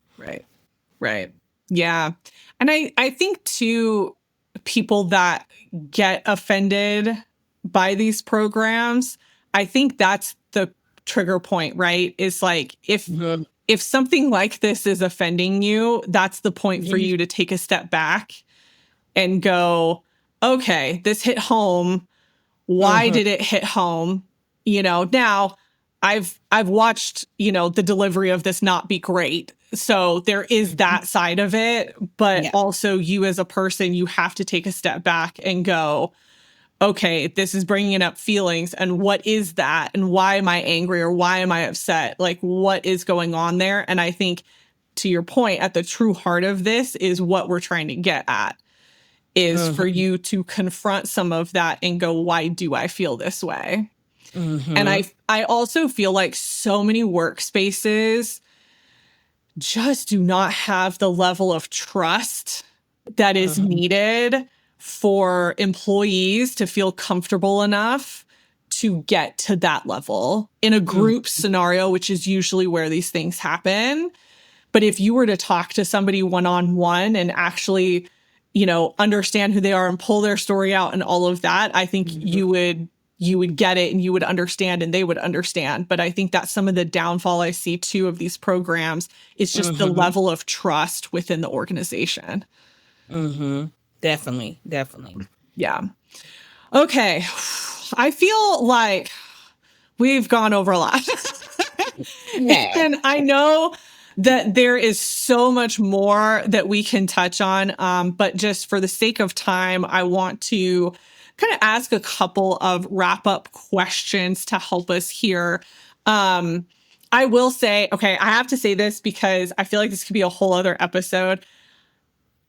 Right. Yeah. And I think too, people that get offended by these programs, I think that's the trigger point, right? Is like, if something like this is offending you, that's the point for you to take a step back and go, okay, this hit home. Why did it hit home? Now I've watched, the delivery of this not be great. So there is that side of it, but also you as a person, you have to take a step back and go, okay, this is bringing up feelings, and what is that? And why am I angry, or why am I upset? Like, what is going on there? And I think, to your point, at the true heart of this is what we're trying to get at, is for you to confront some of that and go, why do I feel this way? And I also feel like so many workspaces just do not have the level of trust that is needed for employees to feel comfortable enough to get to that level in a group scenario, which is usually where these things happen. But if you were to talk to somebody one-on-one and actually, understand who they are and pull their story out and all of that, I think you would get it and you would understand and they would understand. But I think that's some of the downfall I see too of these programs. It's just the level of trust within the organization. Definitely. Yeah. Okay. I feel like we've gone over a lot. And I know that there is so much more that we can touch on. But just for the sake of time, I want to kind of ask a couple of wrap-up questions to help us here. I will say, okay, I have to say this because I feel like this could be a whole other episode.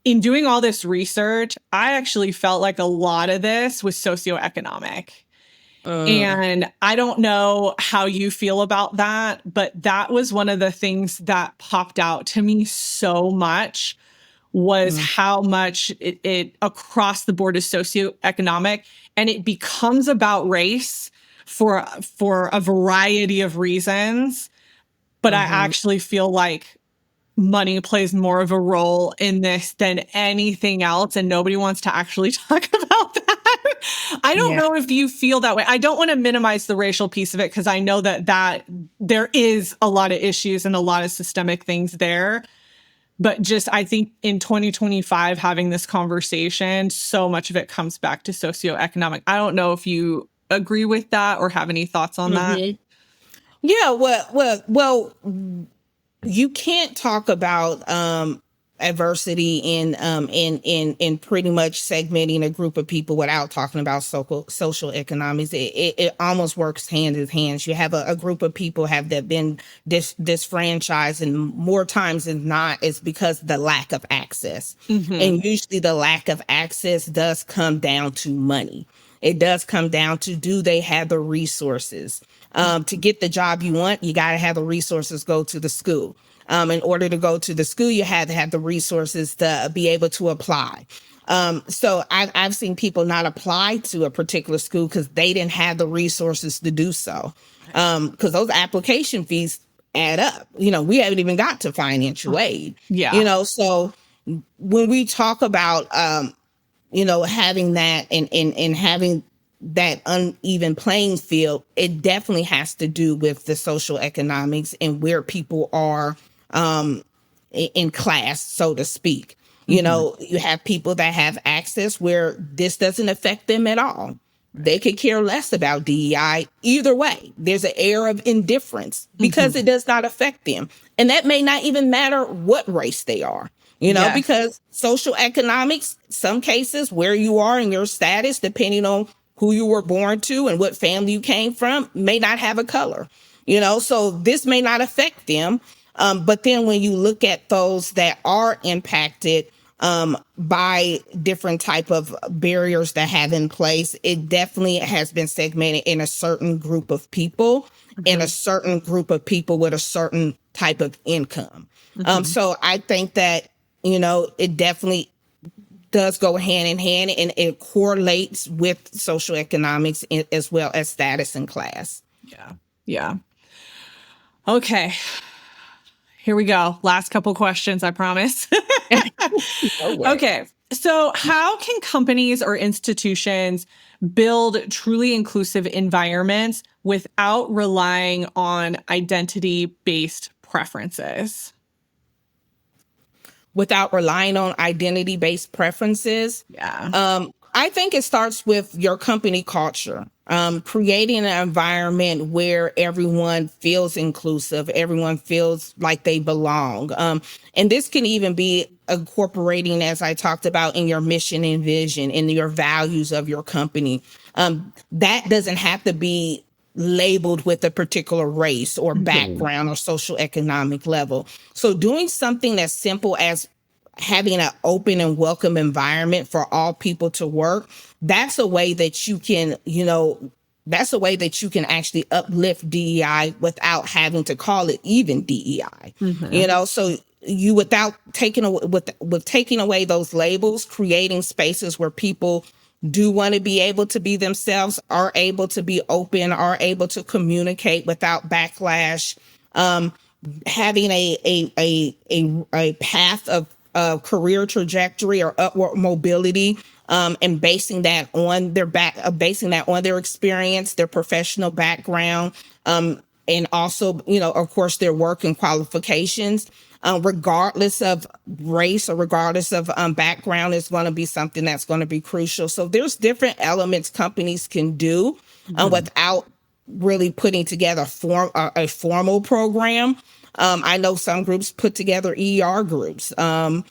In doing all this research, I actually felt like a lot of this was socioeconomic. And I don't know how you feel about that, but that was one of the things that popped out to me so much, was how much it across the board is socioeconomic, and it becomes about race for a variety of reasons. But I actually feel like money plays more of a role in this than anything else, and nobody wants to actually talk about that. I don't know if you feel that way. I don't want to minimize the racial piece of it, because I know that there is a lot of issues and a lot of systemic things there. But just, I think in 2025, having this conversation, so much of it comes back to socioeconomic. I don't know if you agree with that or have any thoughts on that. Yeah, well, you can't talk about adversity in pretty much segmenting a group of people without talking about social economics. It almost works hand in hand. You have a group of people that been disfranchised, and more times than not, it's because of the lack of access. And usually the lack of access does come down to money. It does come down to, do they have the resources? To get the job you want, you got to have the resources, go to the school. In order to go to the school, you have to have the resources to be able to apply. So I've seen people not apply to a particular school because they didn't have the resources to do so. Because those application fees add up. We haven't even got to financial aid. Yeah. So when we talk about, having that and having that uneven playing field, it definitely has to do with the social economics and where people are in class, so to speak. You have people that have access where this doesn't affect them at all. They could care less about DEI either way. There's an air of indifference because it does not affect them. And that may not even matter what race they are, Yes. because social economics, some cases where you are in your status, depending on who you were born to and what family you came from, may not have a color, so this may not affect them. But then when you look at those that are impacted by different type of barriers that have in place, it definitely has been segmented in a certain group of people and a certain group of people with a certain type of income. So I think that, it definitely does go hand in hand, and it correlates with social economics as well as status and class. Yeah. Yeah. Okay. Here we go. Last couple questions, I promise. Okay. So how can companies or institutions build truly inclusive environments without relying on identity-based preferences? Without relying on identity-based preferences? Yeah. I think it starts with your company culture, creating an environment where everyone feels inclusive, everyone feels like they belong. And this can even be incorporating, as I talked about, in your mission and vision, in your values of your company. That doesn't have to be labeled with a particular race or background or social economic level. So doing something as simple as having an open and welcome environment for all people to work, that's a way that you can, that's a way that you can actually uplift DEI without having to call it even DEI. So you, without taking away, with taking away those labels, creating spaces where people do want to be able to be themselves, are able to be open, are able to communicate without backlash, having a path of career trajectory or upward mobility, and basing that on their experience, their professional background, and also, of course, their work and qualifications, regardless of race or regardless of background, is going to be something that's going to be crucial. So there's different elements companies can do without really putting together a formal program. I know some groups put together ER groups and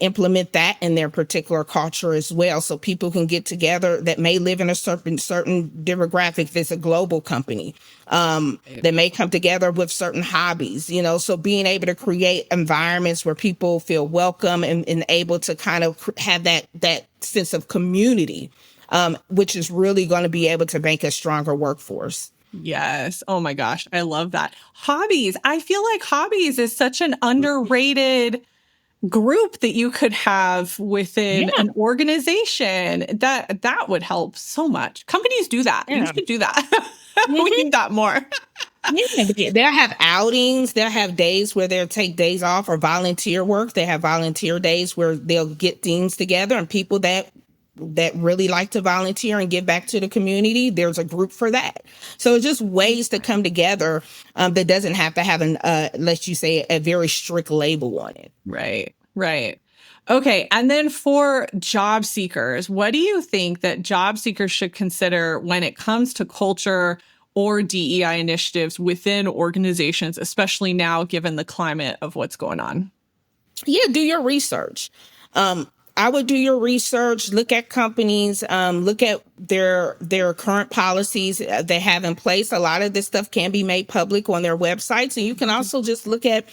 implement that in their particular culture as well. So people can get together that may live in a certain demographic. If it's a global company, that may come together with certain hobbies, so being able to create environments where people feel welcome and able to kind of have that sense of community, which is really going to be able to make a stronger workforce. Yes. Oh my gosh. I love that. Hobbies. I feel like hobbies is such an underrated group that you could have within an organization. That would help so much. Companies do that. You should do that. We need that more. They'll have outings. They'll have days where they'll take days off or volunteer work. They have volunteer days where they'll get teams together and people that really like to volunteer and give back to the community. There's a group for that. So it's just ways to come together that doesn't have to have let's you say, a very strict label on it. Right. Okay. And then for job seekers, what do you think that job seekers should consider when it comes to culture or DEI initiatives within organizations, especially now given the climate of what's going on? Yeah, do your research. I would do your research, look at companies, look at their current policies they have in place. A lot of this stuff can be made public on their websites. And you can also just look at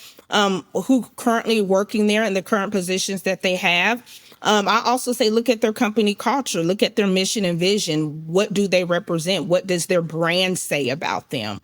who currently working there and the current positions that they have. I also say look at their company culture, look at their mission and vision. What do they represent? What does their brand say about them?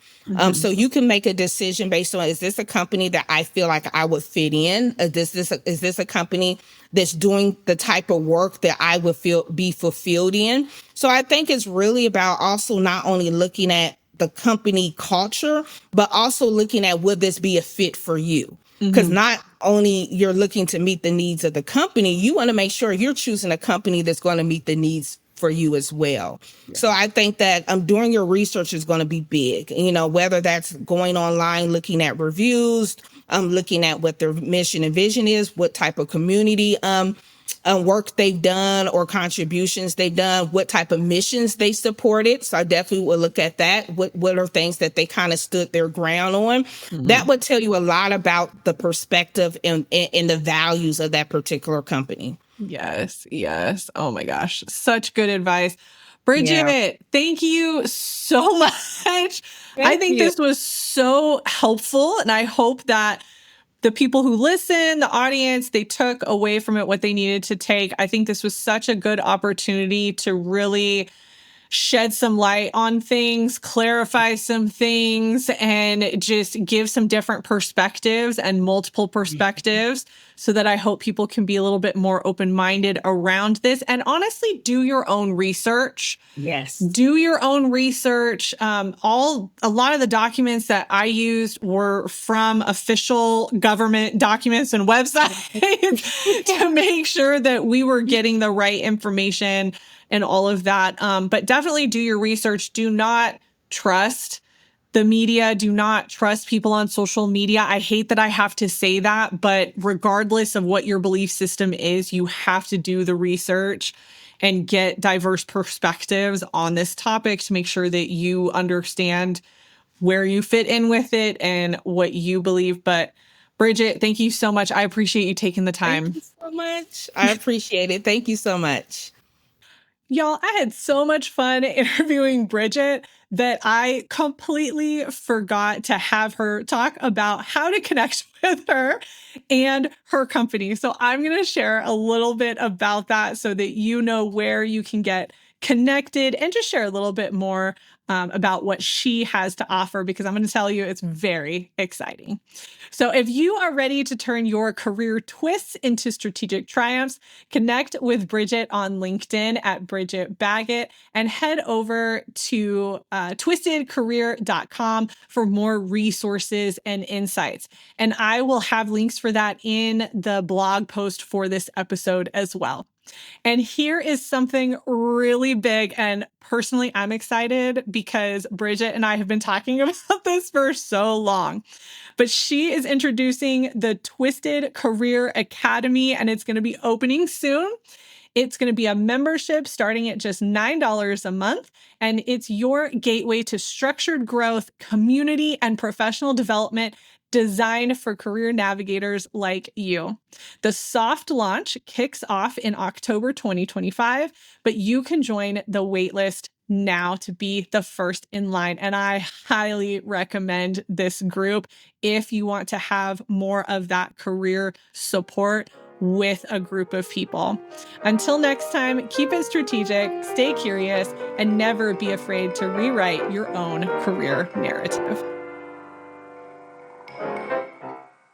So you can make a decision based on, is this a company that I feel like I would fit in? Is this a company that's doing the type of work that I would be fulfilled in? So I think it's really about also not only looking at the company culture, but also looking at, would this be a fit for you? Because not only you're looking to meet the needs of the company, you want to make sure you're choosing a company that's going to meet the needs for you as well. Yeah. So I think that doing your research is going to be big, whether that's going online, looking at reviews, looking at what their mission and vision is, what type of community work they've done or contributions they've done, what type of missions they supported. So I definitely will look at that. What are things that they kind of stood their ground on? That would tell you a lot about the perspective and the values of that particular company. Yes. Yes. Oh my gosh. Such good advice. Bridget, thank you so much. I think this was so helpful, and I hope that the people who listen, the audience, they took away from it what they needed to take. I think this was such a good opportunity to really shed some light on things, clarify some things, and just give some different perspectives and multiple perspectives so that I hope people can be a little bit more open-minded around this. And honestly, do your own research. Yes. Do your own research. A lot of the documents that I used were from official government documents and websites to make sure that we were getting the right information and all of that. But definitely do your research. Do not trust the media. Do not trust people on social media. I hate that I have to say that, but regardless of what your belief system is, you have to do the research and get diverse perspectives on this topic to make sure that you understand where you fit in with it and what you believe. But Bridget, thank you so much. I appreciate you taking the time. Thank you so much. I appreciate it. Thank you so much. Y'all, I had so much fun interviewing Bridget that I completely forgot to have her talk about how to connect with her and her company. So I'm going to share a little bit about that so that you know where you can get connected and just share a little bit more about what she has to offer, because I'm going to tell you it's very exciting. So if you are ready to turn your career twists into strategic triumphs, connect with Bridget on LinkedIn at Bridget Baggett and head over to twistedcareer.com for more resources and insights. And I will have links for that in the blog post for this episode as well. And here is something really big. And personally, I'm excited because Bridget and I have been talking about this for so long. But she is introducing the Twisted Career Academy, and it's going to be opening soon. It's going to be a membership starting at just $9 a month, and it's your gateway to structured growth, community, and professional development designed for career navigators like you. The soft launch kicks off in October 2025, but you can join the waitlist now to be the first in line. And I highly recommend this group if you want to have more of that career support with a group of people. Until next time, keep it strategic, stay curious, and never be afraid to rewrite your own career narrative.